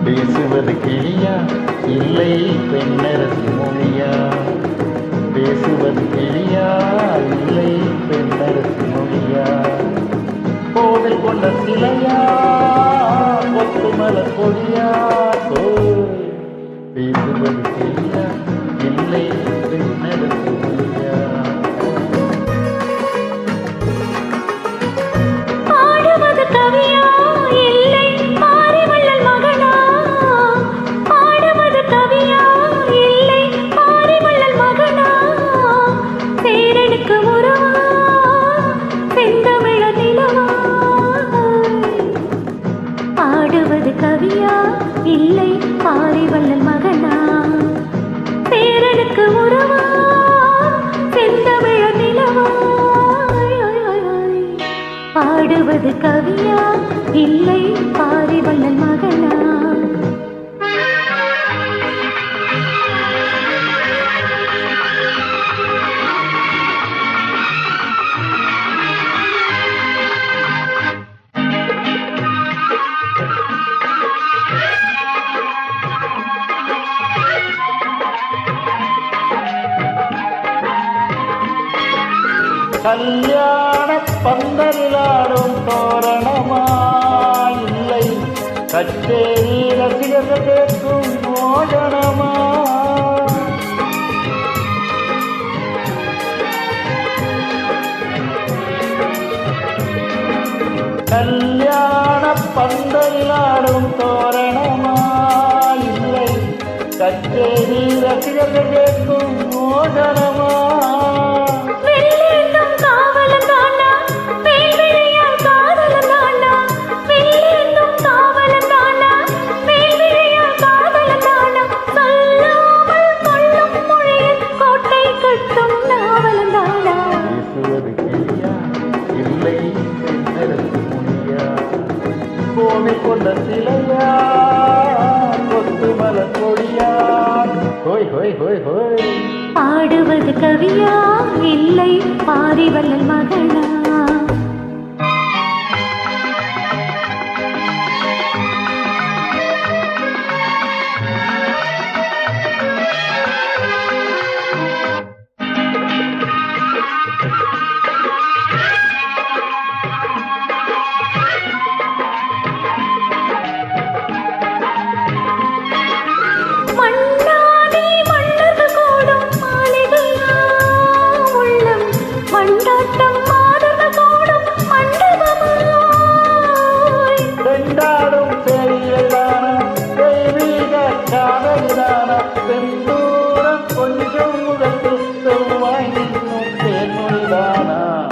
பேசுவது கிளியா இல்லை பெண்ணரசி மொழியா? பேசுவது கிளியா இல்லை பெண்ணரசி மொழியா? கோவில் கொண்ட சிலையா கொத்துமல கொடியா? பேசுவது கிளியா இல்லை பெண்ணரசி மொழியா? பாடுவது கவியா இல்லை பாரிவள்ளல் மகனா? பாடுவது கவியா இல்லை பாரிவள்ளல் மகனா? பேரனுக்கு உறவா செந்தமிழ நிலவா? பாடுவது கவியா இல்லை பாரிவள்ளல் மகனா? பேரனுக்கு உறவா செந்தமிழ நிலவா? பாடுவது கவியா இல்லை பாரிவள்ளல் மகனா? கல்யாண பந்தலிலாடும் தோரணமா இல்லை கச்சேரி ரசிகர்கள் கேட்கும் மோகனமா? கல்யாண பந்தலிலாடும் தோரணமா இல்லை கச்சேரி ரசிகர்கள் கேட்கும் மோகனமா? கோவில் கொண்ட சிலையா கொத்துமல கொடியா? ஹோய் ஹோய் ஹோய் ஹோய். பாடுவது கவியா இல்லை பாரிவள்ளல் மகனா?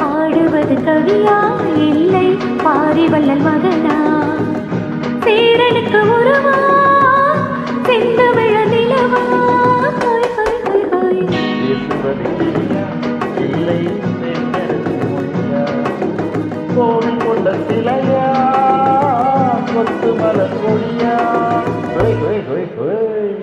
பாடுவது கவியா இல்லை பாரிவள்ளல் மகனா? பேரனுக்கு உறவா செந்தமிழ நிலவா? இல்லை பெண்ணரசி மொழியா? கோவில் கொண்ட சிலையா கொத்துமல கொடியா? ஹோய் ஹோய் ஹோய் ஹோய்.